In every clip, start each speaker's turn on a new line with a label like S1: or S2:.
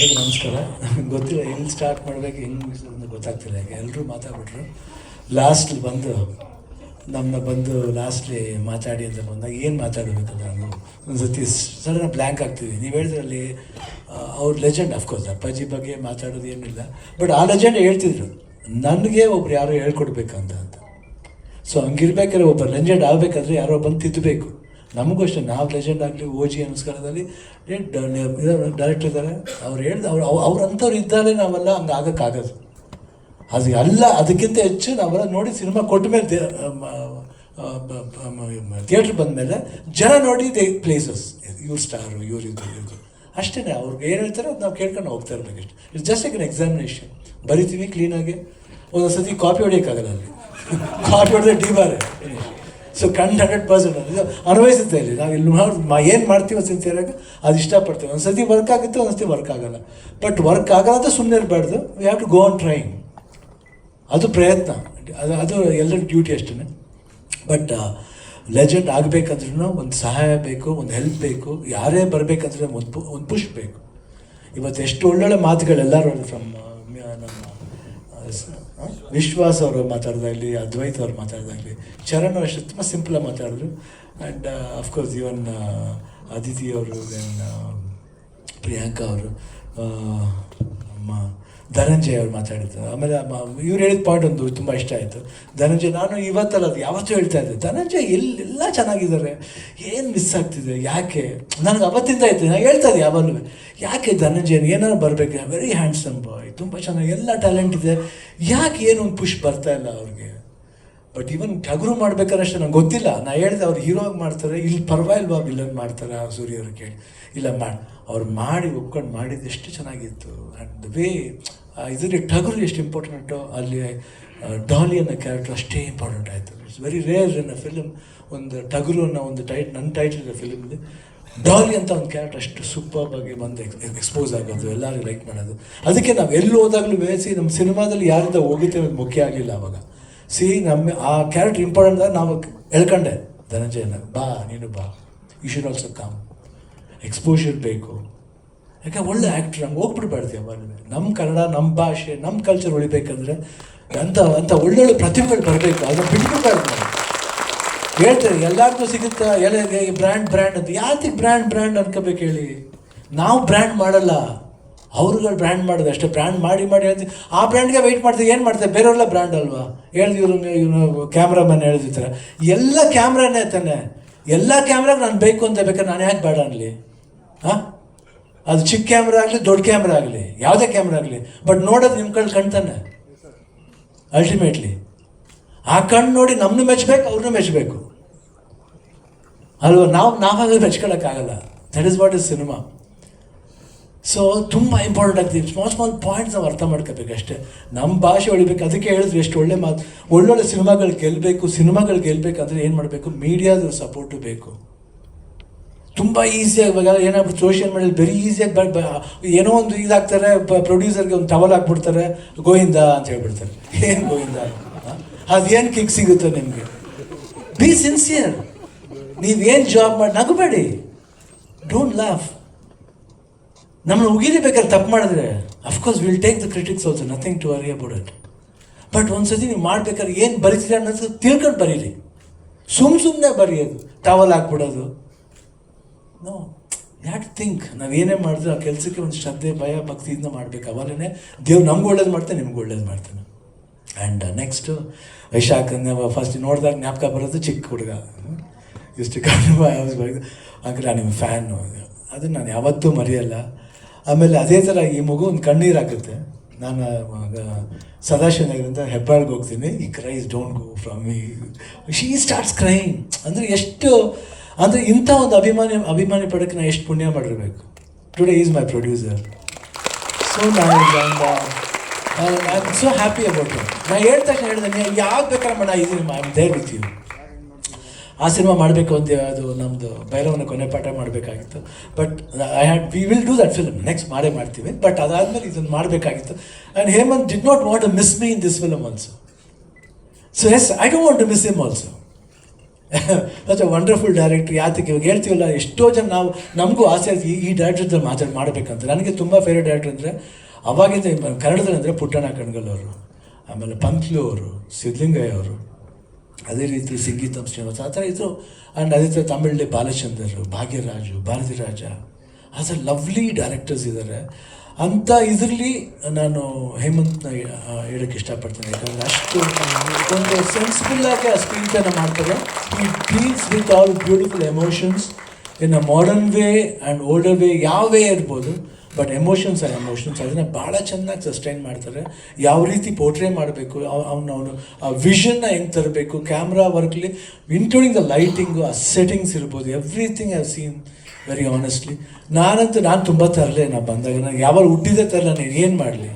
S1: ಎಲ್ರಿಗೂ ನಮಸ್ಕಾರ. ಗೊತ್ತಿಲ್ಲ ಹೆಂಗೆ ಸ್ಟಾರ್ಟ್ ಮಾಡಬೇಕು, ಹೆಂಗೆ ಅಂತ ಗೊತ್ತಾಗ್ತಿಲ್ಲ. ಯಾಕೆ ಎಲ್ಲರೂ ಮಾತಾಡ್ಬಿಟ್ರು. ಲಾಸ್ಟ್ ಬಂದು ಲಾಸ್ಟ್ಲಿ ಮಾತಾಡಿ ಅಂತ ಬಂದಾಗ ಏನು ಮಾತಾಡಬೇಕು ನಾನು ಒಂದು ಸತಿ ಸಡನ್ ಬ್ಲ್ಯಾಂಕ್ ಆಗ್ತೀವಿ. ನೀವು ಹೇಳಿದ್ರಲ್ಲಿ ಅವ್ರ ಲೆಜೆಂಡ್, ಅಫ್ಕೋರ್ಸ್ ಅಪ್ಪಾಜಿ ಬಗ್ಗೆ ಮಾತಾಡೋದು ಏನಿಲ್ಲ, ಬಟ್ ಆ ಲೆಜೆಂಡ್ ಹೇಳ್ತಿದ್ರು ನನಗೆ ಒಬ್ರು ಯಾರೋ ಹೇಳ್ಕೊಡ್ಬೇಕಂತ. ಸೊ ಹಂಗಿರ್ಬೇಕಾದ್ರೆ ಒಬ್ಬ ಲೆಜೆಂಡ್ ಆಗಬೇಕಾದ್ರೆ ಯಾರೋ ಬಂದು ತಿದ್ದಬೇಕು. ನಮಗೂ ಅಷ್ಟೇ, ನಾವು ಲೆಜೆಂಡ್ ಆಗಲಿ ಓಜಿ ನಮಸ್ಕಾರದಲ್ಲಿ ಡೈರೆಕ್ಟರ್ ಇದ್ದಾರೆ, ಅವ್ರು ಹೇಳ್ದು ಅವ್ರು ಅಂಥವ್ರು ಇದ್ದಾರೆ, ನಾವೆಲ್ಲ ಹಂಗೆ ಆಗೋಕ್ಕಾಗೋದು ಅದು ಅಲ್ಲ. ಅದಕ್ಕಿಂತ ಹೆಚ್ಚು ನಾವೆಲ್ಲ ನೋಡಿ ಸಿನಿಮಾ ಕೊಟ್ಟ ಮೇಲೆ ಥಿಯೇಟ್ರ್ ಬಂದ ಮೇಲೆ ಜನ ನೋಡಿ ಪ್ಲೇಸಸ್ ಇವ್ರ ಸ್ಟಾರು ಇವ್ರು ಇದು ಅಷ್ಟೇ. ಅವ್ರಿಗೆ ಏನು ಹೇಳ್ತಾರೆ ಅದು ನಾವು ಕೇಳ್ಕೊಂಡು ಹೋಗ್ತಾ ಇರಬೇಕಷ್ಟು. It's just like an examination. ಬರಿತೀವಿ ಕ್ಲೀನಾಗಿ, ಒಂದೊಂದು ಸತಿ ಕಾಪಿ ಹೊಡಿಯೋಕ್ಕಾಗಲ್ಲ ಅಲ್ಲಿ. ಕಾಪಿ ಹೊಡೆದ್ರೆ ಡಿಬಾರೆ. ಸೊ 100% ಇದು ಅನ್ವಯಿಸುತ್ತೆ ಇಲ್ಲಿ. ನಾವು ಇಲ್ಲಿ ಏನು ಮಾಡ್ತೀವಿ ಅಂತೀರಾಗ ಅದು ಇಷ್ಟಪಡ್ತೀವಿ. ಒಂದು ಸತಿ ವರ್ಕ್ ಆಗುತ್ತೆ, ಒಂದು ಸತಿ ವರ್ಕ್ ಆಗಲ್ಲ. ಬಟ್ ವರ್ಕ್ ಆಗಲ್ಲ ಅಂತ ಸುಮ್ಮನೆ ಇರಬಾರ್ದು. We have to go on trying. ಅದು ಪ್ರಯತ್ನ, ಅದು ಎಲ್ಲರ ಡ್ಯೂಟಿ ಅಷ್ಟೇ. ಬಟ್ ಲೆಜೆಂಡ್ ಆಗಬೇಕಂದ್ರೂ ಒಂದು ಸಹಾಯ ಬೇಕು, ಒಂದು ಹೆಲ್ಪ್ ಬೇಕು. ಯಾರೇ ಬರಬೇಕಂದ್ರೆ ಒಂದು ಪುಷ್ ಬೇಕು. ಇವತ್ತು ಎಷ್ಟು ಒಳ್ಳೊಳ್ಳೆ ಮಾತುಗಳೆಲ್ಲರೂ ಫ್ರಮ್ ನಮ್ಮ ವಿಶ್ವಾಸ್ ಅವರು ಮಾತಾಡ್ದಾಗಲಿ, ಅದ್ವೈತ್ ಅವ್ರು ಮಾತಾಡ್ದಾಗಲಿ, ಚರಣ್ ಅವರು ಅಷ್ಟು ತುಂಬ ಸಿಂಪಲಾಗಿ ಮಾತಾಡಿದ್ರು. ಆ್ಯಂಡ್ ಅಫ್ಕೋರ್ಸ್ ಇವನ್ ಅದಿತಿ ಅವರು, ದೆನ್ ಪ್ರಿಯಾಂಕಾ ಅವರು, ನಮ್ಮ ಧನಂಜಯ್ ಅವ್ರು ಮಾತಾಡಿದ್ರು. ಆಮೇಲೆ ಇವ್ರು ಹೇಳಿದ ಪಾಯಿಂಟ್ ಒಂದು ತುಂಬ ಇಷ್ಟ ಆಯಿತು. ಧನಂಜಯ್, ನಾನು ಇವತ್ತಲ್ಲ ಅದು ಯಾವತ್ತೂ ಹೇಳ್ತಾ ಇದ್ದೆ, ಧನಂಜಯ್ ಎಲ್ಲ ಚೆನ್ನಾಗಿದ್ದಾರೆ, ಏನು ಮಿಸ್ ಆಗ್ತಿದೆ, ಯಾಕೆ ನನಗೆ ಅವತ್ತಿಂದ ಆಯ್ತು. ನಾನು ಹೇಳ್ತಾ ಇದ್ದೆ ಯಾವಾಗಲೂ, ಯಾಕೆ ಧನಂಜಯ್ ಏನಾದ್ರು ಬರಬೇಕು, ವೆರಿ ಹ್ಯಾಂಡ್ಸಮ್ ಬಾಯ್, ತುಂಬ ಚೆನ್ನಾಗಿ ಎಲ್ಲ ಟ್ಯಾಲೆಂಟ್ ಇದೆ, ಯಾಕೆ ಏನು ಒಂದು ಪುಷ್ ಬರ್ತಾ ಇಲ್ಲ ಅವ್ರಿಗೆ. ಬಟ್ ಇವನ್ ಟಗರು ಮಾಡ್ಬೇಕಾದ್ರೆ ಅಷ್ಟೇ ನಂಗೆ ಗೊತ್ತಿಲ್ಲ. ನಾನು ಹೇಳಿದೆ ಅವ್ರು ಹೀರೋಗಿ ಮಾಡ್ತಾರೆ, ಇಲ್ಲಿ ಪರವಾಗಿಲ್ವಾ ವಿಲನ್ ಮಾಡ್ತಾರೆ ಆ ಸೂರ್ಯ ಅವ್ರು ಕೇಳಿ, ಇಲ್ಲ ಅವ್ರು ಮಾಡಿ ಒಪ್ಕೊಂಡು ಮಾಡಿದ್ದು ಎಷ್ಟು ಚೆನ್ನಾಗಿತ್ತು. ಆ್ಯಂಡ್ ದ ವೇ ಇದರಲ್ಲಿ ಟಗರು ಎಷ್ಟು ಇಂಪಾರ್ಟೆಂಟು, ಅಲ್ಲಿ ಡಾಲಿ ಅನ್ನೋ ಕ್ಯಾರೆಕ್ಟರ್ ಅಷ್ಟೇ ಇಂಪಾರ್ಟೆಂಟ್ ಆಯಿತು. It's very rare in a film ಒಂದು ಟಗರು ಅನ್ನೋ ಒಂದು ನನ್ನ ಟೈಟಲ್ ಇದೆ ಫಿಲ್ಮ್ದು, ಡಾಲಿ ಅಂತ ಒಂದು ಕ್ಯಾರೆಕ್ಟರ್ ಅಷ್ಟು ಸೂಪರ್ ಆಗಿ ಬಂದು ಎಕ್ಸ್ಪೋಸ್ ಆಗೋದು, ಎಲ್ಲರಿಗೂ ಲೈಕ್ ಮಾಡೋದು. ಅದಕ್ಕೆ ನಾವು ಎಲ್ಲಿ ಹೋದಾಗಲೂ ನಮ್ಮ ಸಿನಿಮಾದಲ್ಲಿ ಯಾರಿಂದ ಹೋಗಿತ್ತೇವೆ ಅದು ಮುಖ್ಯ ಆಗಲಿಲ್ಲ ಆವಾಗ. ನಮ್ಮ ಆ ಕ್ಯಾರೆಕ್ಟರ್ ಇಂಪಾರ್ಟೆಂಟ್ ಆಗಿ ನಾವು ಹೇಳ್ಕೊಂಡೆ ಧನಂಜಯನ, ಬಾ ನೀನು ಬಾ, you should also come, exposure ಬೇಕು. ಯಾಕೆ ಒಳ್ಳೆ ಆ್ಯಕ್ಟ್ರ್, ಹಂಗೆ ಹೋಗ್ಬಿಡ್ಬಾರ್ದು ಯಾವಾಗಲೂ. ನಮ್ಮ ಕನ್ನಡ, ನಮ್ಮ ಭಾಷೆ, ನಮ್ಮ ಕಲ್ಚರ್ ಉಳಿಬೇಕಂದ್ರೆ ಅಂಥ ಒಳ್ಳೊಳ್ಳೆ ಪ್ರತಿಭೆಗಳು ಬರಬೇಕು. ಅದನ್ನು ಬಿಟ್ಬಿಡ್ಬಾರ್ದು. ನಾವು ಹೇಳ್ತೇವೆ ಎಲ್ಲರಿಗೂ ಸಿಗುತ್ತಾ ಎಲೆಗೆ ಬ್ರ್ಯಾಂಡ್ ಅಂತ. ಯಾತಿಗೆ ಬ್ರ್ಯಾಂಡ್ ಅನ್ಕೋಬೇಕು ಹೇಳಿ? ನಾವು ಬ್ರ್ಯಾಂಡ್ ಮಾಡಲ್ಲ, ಅವ್ರುಗಳು ಬ್ರ್ಯಾಂಡ್ ಮಾಡೋದು ಅಷ್ಟೇ. ಬ್ರ್ಯಾಂಡ್ ಮಾಡಿ ಹೇಳ್ತೀವಿ, ಆ ಬ್ರ್ಯಾಂಡ್ಗೆ ವೆಯ್ಟ್ ಮಾಡ್ತೀವಿ. ಏನು ಮಾಡ್ತಾರೆ ಬೇರೆಯವರೆಲ್ಲ ಬ್ರ್ಯಾಂಡ್ ಅಲ್ವಾ? ಇವನು ಕ್ಯಾಮ್ರಾಮನ್ ಹೇಳಿರ್ತಾರೆ, ಎಲ್ಲ ಕ್ಯಾಮ್ರಾನೇ ತಾನೆ, ಎಲ್ಲ ಕ್ಯಾಮ್ರಾಗ ನಾನು ಬೇಕು ಅಂತ ಬೇಕಾದ್ರೆ ನಾನು ಯಾಕೆ ಬೇಡ ಅನ್ನಲಿ? ಹಾಂ, ಅದು ಚಿಕ್ಕ ಕ್ಯಾಮ್ರಾ ಆಗಲಿ, ದೊಡ್ಡ ಕ್ಯಾಮ್ರಾ ಆಗಲಿ, ಯಾವುದೇ ಕ್ಯಾಮ್ರಾ ಆಗಲಿ, ಬಟ್ ನೋಡೋದು ನಿಮ್ಮ ಕಣ್ಣು ಕಣ್ತಾನೆ ಅಲ್ಟಿಮೇಟ್ಲಿ. ಆ ಕಣ್ಣು ನೋಡಿ ನಮ್ಮನ್ನು ಮೆಚ್ಚಬೇಕು, ಅವ್ರನ್ನೂ ಮೆಚ್ಚಬೇಕು ಅಲ್ವಾ? ನಾವಾಗ ಮೆಚ್ಕೊಳ್ಳೋಕ್ಕಾಗಲ್ಲ. That is what is cinema. So ತುಂಬ ಇಂಪಾರ್ಟೆಂಟ್ ಆಗ್ತೀವಿ. ಸ್ಮಾಲ್ ಪಾಯಿಂಟ್ಸ್ ನಾವು ಅರ್ಥ ಮಾಡ್ಕೋಬೇಕು ಅಷ್ಟೇ. ನಮ್ಮ ಭಾಷೆ ಉಳಿಬೇಕು. ಅದಕ್ಕೆ ಹೇಳಿದ್ರು ಎಷ್ಟು ಒಳ್ಳೆ ಮಾತು, ಒಳ್ಳೊಳ್ಳೆ ಸಿನಿಮಾಗಳು ಗೆಲ್ಲಬೇಕಂದ್ರೆ ಏನು ಮಾಡಬೇಕು? ಮೀಡಿಯಾದ ಸಪೋರ್ಟು ಬೇಕು. ತುಂಬ ಈಸಿಯಾಗಿ ಇವಾಗ ಏನಾಗ್ಬಿಟ್ಟು ಸೋಷಿಯಲ್ ಮೀಡಿಯಾದಲ್ಲಿ ವೆರಿ ಈಸಿಯಾಗಿ ಏನೋ ಒಂದು ಇದಾಗ್ತಾರೆ, ಪ್ರೊಡ್ಯೂಸರ್ಗೆ ಒಂದು ಟವಲ್ ಹಾಕ್ಬಿಡ್ತಾರೆ, ಗೋವಿಂದ ಅಂತ ಹೇಳ್ಬಿಡ್ತಾರೆ. ಏನು ಗೋವಿಂದ? ಅದೇನು ಕಿಕ್ ಸಿಗುತ್ತೆ ನಿಮಗೆ? B sincere. ನೀವೇನು ಜಾಬ್ ಮಾಡಿ ನಗಬೇಡಿ, ಡೋಂಟ್ ಲಾಫ್. ನಮ್ಮನ್ನು ಉಗಿಲೇಬೇಕಾದ್ರೆ ತಪ್ಪು ಮಾಡಿದ್ರೆ of course will take the critics also, nothing to worry about it. But ಒಂದ್ಸತಿ ನೀವು ಮಾಡ್ಬೇಕಾದ್ರೆ ಏನು ಬರೀತೀರ ಅನ್ನೋದು ತಿಳ್ಕೊಂಡು ಬರೀರಿ. ಸುಮ್ಮನೆ ಬರೆಯೋದು, ಟವಲ್ ಹಾಕ್ಬಿಡೋದು, ನೋ. ಯಾಟ್ ಥಿಂಕ್ ನಾವೇನೇ ಮಾಡಿದ್ರೆ ಆ ಕೆಲಸಕ್ಕೆ ಒಂದು ಶ್ರದ್ಧೆ, ಭಯ, ಭಕ್ತಿಯಿಂದ ಮಾಡಬೇಕು. ಅವಾಗಲೇ ದೇವ್ರು ನಮ್ಗೆ ಒಳ್ಳೇದು ಮಾಡ್ತಾನೆ, ನಿಮ್ಗೆ ಒಳ್ಳೇದು ಮಾಡ್ತಾನೆ. ಆ್ಯಂಡ್ ನೆಕ್ಸ್ಟು ವೈಶಾಖ ಫಸ್ಟ್ ನೋಡಿದಾಗ ಜ್ಞಾಪಕ ಬರೋದು ಚಿಕ್ಕ ಹುಡುಗ, ಇಷ್ಟು ಅಂಕಲ್ ನಾನು ನಿಮ್ಮ ಫ್ಯಾನು, ಅದನ್ನು ನಾನು ಯಾವತ್ತೂ ಮರೆಯಲ್ಲ. ಆಮೇಲೆ ಅದೇ ಥರ ಈ ಮಗು ಒಂದು ಕಣ್ಣೀರು ಹಾಕುತ್ತೆ. ನಾನು ಸದಾಶಿವನಗರಿಂದ ಹೆಬ್ಬಾಳ್ಗೆ ಹೋಗ್ತೀನಿ, ಈ cries don't go from me, she starts crying. ಅಂದರೆ ಇಂಥ ಒಂದು ಅಭಿಮಾನಿ ಪಡಕ್ಕೆ ನಾನು ಎಷ್ಟು ಪುಣ್ಯ ಮಾಡಿರಬೇಕು. Today is my producer. So I am so happy about it. ನಾನು ಹೇಳಿದ ತಕ್ಷಣ ಹೇಳಿದೆ, ಯಾವ್ದು ಬೇಕಾದ್ರೆ ಮಾಡ ಇದೀನಿ, I am there with you. ಆ ಸಿನಿಮಾ ಮಾಡಬೇಕು ಅಂತ, ಅದು ನಮ್ಮದು ಭೈರವನ ಕೊನೆ ಪಾಠ ಮಾಡಬೇಕಾಗಿತ್ತು. But we will do that film, next ಮಾಡ್ತೀವಿ. ಬಟ್ ಅದಾದಮೇಲೆ ಇದನ್ನು ಮಾಡಬೇಕಾಗಿತ್ತು. And Hemant did not want to miss me in this film also. So yes, I don't want to miss him also. Such a wonderful director. ಯಾತಕ್ಕೆ ಇವಾಗ ಹೇಳ್ತೀವಲ್ಲ, ಎಷ್ಟೋ ಜನ ನಮಗೂ ಆಸೆ ಆಯ್ತು ಈ ಡೈರೆಕ್ಟರ್ ಜೊತೆ ಮಾಡಬೇಕಂತ. ನನಗೆ ತುಂಬ ಫೇವ್ರೇಟ್ ಡೈರೆಕ್ಟರ್ ಅಂದರೆ ಅವಾಗಿಂದ ಕನ್ನಡದಲ್ಲಿ ಅಂದರೆ ಪುಟ್ಟಣ್ಣ ಕಣಗಲ್ ಅವರು, ಆಮೇಲೆ ಪಂತ್ಲು ಅವರು, ಸಿದ್ಧಲಿಂಗಯ್ಯ ಅವರು, ಅದೇ ರೀತಿ ಸಂಗೀತಂ ಶ್ರೀನಿವಾಸ, ಆ ಥರ ಇದ್ದರು. ಆ್ಯಂಡ್ ಅದೇ ಥರ ತಮಿಳಲ್ಲಿ ಬಾಲಚಂದರ್, ಭಾಗ್ಯರಾಜು, ಭಾರತಿ ರಾಜ, ಆಸ್ ಅ ಲವ್ಲಿ ಡೈರೆಕ್ಟರ್ಸ್ ಇದ್ದಾರೆ. ಅಂಥ ಇದರಲ್ಲಿ ನಾನು ಹೇಮಂತ್ನ ಹೇಳೋಕ್ಕೆ ಇಷ್ಟಪಡ್ತೀನಿ. ಯಾಕಂದರೆ ಅಷ್ಟು ಒಂದು ಸೆನ್ಸಿಬಲ್ಲಾಗಿ ಆ ಸ್ಕ್ರೀನ್ ಪ್ಲೇನ ಮಾಡ್ತಾರೆ. ಈ deals with all beautiful emotions in a modern way and older way, ಯಾವ ವೇ ಇರ್ಬೋದು, ಬಟ್ ಎಮೋಷನ್ಸ್ ಅದನ್ನು ಭಾಳ ಚೆನ್ನಾಗಿ ಸಸ್ಟೈನ್ ಮಾಡ್ತಾರೆ. ಯಾವ ರೀತಿ ಪೋರ್ಟ್ರೇ ಮಾಡಬೇಕು, ಅವನು ಆ ವಿಷನ್ನ ಹೆಂಗೆ ತರಬೇಕು, ಕ್ಯಾಮ್ರಾ ವರ್ಕ್ಲಿ ಇನ್ಕ್ಲೂಡಿಂಗ್ ದ ಲೈಟಿಂಗು, ಆ ಸೆಟ್ಟಿಂಗ್ಸ್ ಇರ್ಬೋದು, everything I seen very honestly. ನಾನು ತುಂಬ ತರಲೆ. ನಾನು ಬಂದಾಗ ನನಗೆ ಯಾವಾಗ ಹುಟ್ಟಿದೆ ತರಲ್ಲ, ನೀನು ಏನು ಮಾಡಲಿ.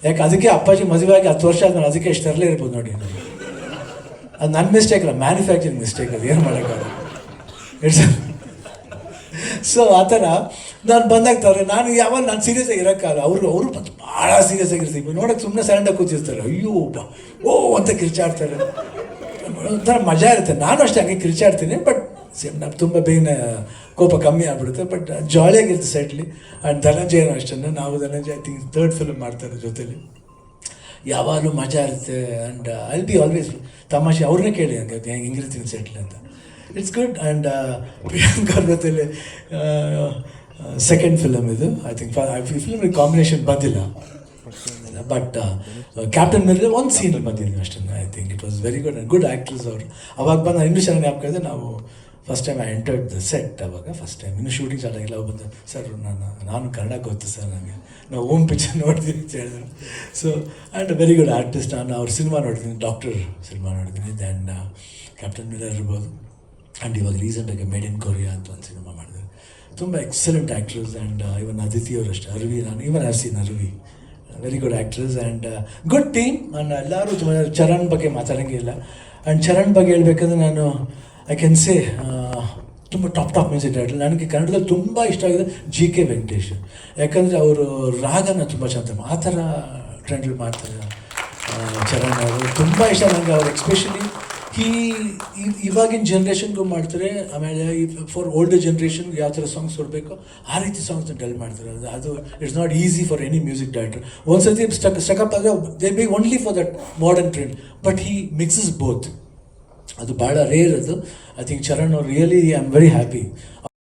S1: ಯಾಕೆ ಅದಕ್ಕೆ ಅಪ್ಪಾಜಿ ಮದುವೆಯಾಗಿ 10 ವರ್ಷ ಆದ ನಾನು ಅದಕ್ಕೆ ಎಷ್ಟು ತರಲೇ ಇರ್ಬೋದು ನೋಡಿ. ಅದು ನನ್ನ ಮಿಸ್ಟೇಕ್ ಅಲ್ಲ, ಮ್ಯಾನುಫ್ಯಾಕ್ಚರಿಂಗ್ ಮಿಸ್ಟೇಕ್, ಅದು ಏನು ಮಾಡೋಕ್ಕಾಗಲ್ಲ. ಇಟ್ಸ್ ಸೊ ಆ ಥರ ನಾನು ಬಂದಾಗ ತರ್ರೆ. ನಾನು ಸೀರಿಯಸ್ ಆಗಿ ಇರೋಕ್ಕಾಗಲ್ಲ. ಅವರು ಬಂದು ಭಾಳ ಸೀರಿಯಸ್ ಆಗಿರ್ತೀವಿ. ನೋಡೋಕೆ ಸುಮ್ಮನೆ ಸೈಲೆಂಟಾಗಿ ಕೂತಿರ್ತಾರೆ. ಅಯ್ಯೋ ಓ ಅಂತ ಕಿರ್ಚಾಡ್ತಾರೆ. ಒಂಥರ ಮಜಾ ಇರುತ್ತೆ. ನಾನು ಅಷ್ಟೇ ಹಂಗೆ ಕಿರ್ಚಾಡ್ತೀನಿ, ಬಟ್ ನಾನು ತುಂಬ ಬೇಗನೆ ಕೋಪ ಕಮ್ಮಿ ಆಗ್ಬಿಡುತ್ತೆ. ಬಟ್ ಜಾಲಿಯಾಗಿರುತ್ತೆ ಸೆಟ್ಲಿ. ಆ್ಯಂಡ್ ಧನಂಜಯನೂ ಅಷ್ಟೇ. ನಾವು Dhananjaya I think 3rd film ಮಾಡ್ತಾರೆ ಜೊತೆಲಿ. ಯಾವಾಗಲೂ ಮಜಾ ಇರುತ್ತೆ. ಆ್ಯಂಡ್ ಐಲ್ ಬಿ ಆಲ್ವೇಸ್ ತಮಾಷೆ. ಅವ್ರನ್ನೇ ಕೇಳಿ ಹಂಗೆ ಹೆಂಗಿರ್ತೀನಿ ಸೆಟ್ಲಿ ಅಂತ. It's good. ಆ್ಯಂಡ್ ಪ್ರಿಯಾಂಕಾ ಅವ್ರ ಜೊತೆಲಿ ಸೆಕೆಂಡ್ ಫಿಲಮ್ ಇದು. ಐ ಥಿಂಕ್ ಫಿಲ್ಮ್ ಕಾಂಬಿನೇಷನ್ ಬಂದಿಲ್ಲ, ಬಟ್ ಕ್ಯಾಪ್ಟನ್ ಮಿರ್ರರ್ ಒಂದು ಸೀನಲ್ಲಿ ಬಂದಿದ್ವಿ ಅಷ್ಟೇ. I think it was very good. And good actors ಅವರು. ಅವಾಗ ಬಂದು ಇನ್ನೂ ಚೆನ್ನಾಗಿ ಜ್ಞಾಪಕ ಇದೆ. ನಾವು first time I entered the set. ಅವಾಗ ಫಸ್ಟ್ ಟೈಮ್ ಇನ್ನೂ ಶೂಟಿಂಗ್ ಸ್ಟಾರ್ಟ್ ಆಗಿಲ್ಲ. ಅವಾಗ ಬಂದು ಸರ್ ನಾನು ಕನ್ನಡ ಗೊತ್ತು ಸರ್, ನನಗೆ ನಾವು ಓಮ್ ಪಿಕ್ಚರ್ ನೋಡ್ತೀನಿ ಅಂತ ಹೇಳಿದ್ರು. So and very good artist. ನಾನು ಅವ್ರ ಸಿನಿಮಾ ನೋಡ್ತೀನಿ, ಡಾಕ್ಟರ್ ಸಿನಿಮಾ ನೋಡ್ತೀನಿ. ದೆನ್ ಕ್ಯಾಪ್ಟನ್ ಮಿರ್ರರ್ ಇರ್ಬೋದು. ಆ್ಯಂಡ್ ಇವಾಗ ರೀಸೆಂಟಾಗಿ ಮೇಡ್ ಇನ್ ಕೊರಿಯಾ ಅಂತ ಒಂದು ಸಿನಿಮಾ ಮಾಡಿದೆ. ತುಂಬ excellent actress. And even Aditi ಅವರು ಅಷ್ಟೇ, ಅರ್ವಿ, ನಾನು ಇವನ್ ಹ್ಯಾವ್ ಸೀನ್ ಅರ್ವಿ, very good actress and good team. And ಎಲ್ಲರೂ ತುಂಬ. ಚರಣ್ ಬಗ್ಗೆ ಮಾತಾಡೋಂಗಿಲ್ಲ. ಆ್ಯಂಡ್ ಚರಣ್ ಬಗ್ಗೆ ಹೇಳ್ಬೇಕಂದ್ರೆ ನಾನು ಐ ಕ್ಯಾನ್ ಸೇ ತುಂಬ ಟಾಪ್ ಮ್ಯೂಸಿಕ್ ಡೈರೆಕ್ಟರ್. ನನಗೆ ಕನ್ನಡದಲ್ಲಿ ತುಂಬ ಇಷ್ಟ ಆಗಿದೆ GK ವೆಂಕಟೇಶ್. ಯಾಕಂದರೆ ಅವರು ರಾಗನ ತುಂಬ ಚೆನ್ನಾಗಿ ಆ ಥರ ಟ್ರೆಂಡ್ ಮಾಡ್ತಾರೆ. ಚರಣ್ ಅವರು ತುಂಬ ಇಷ್ಟ ನನಗೆ. ಅವ್ರು ಎಕ್ಸ್ಪೆಷಲಿ ಇವಾಗಿನ ಜನ್ರೇಷನ್ಗೂ ಮಾಡ್ತಾರೆ. ಆಮೇಲೆ ಫಾರ್ ಓಲ್ಡರ್ ಜನ್ರೇಷನ್ಗೆ ಯಾವ ಥರ ಸಾಂಗ್ಸ್ ಕೊಡಬೇಕು ಆ ರೀತಿ ಸಾಂಗ್ಸ್ನ ಡೆಲ್ ಮಾಡ್ತಾರೆ. ಅದು it's not easy for any music director. ಒಂದು ಸರ್ತಿ ಸ್ಟಕಪ್ ಆದರೆ they B only for that modern trend, but he mixes both. ಅದು ಭಾಳ ರೇರ್ ಅದು. ಐ ಥಿಂಕ್ ಚರಣ್ ಅವ್ರು really I am very happy.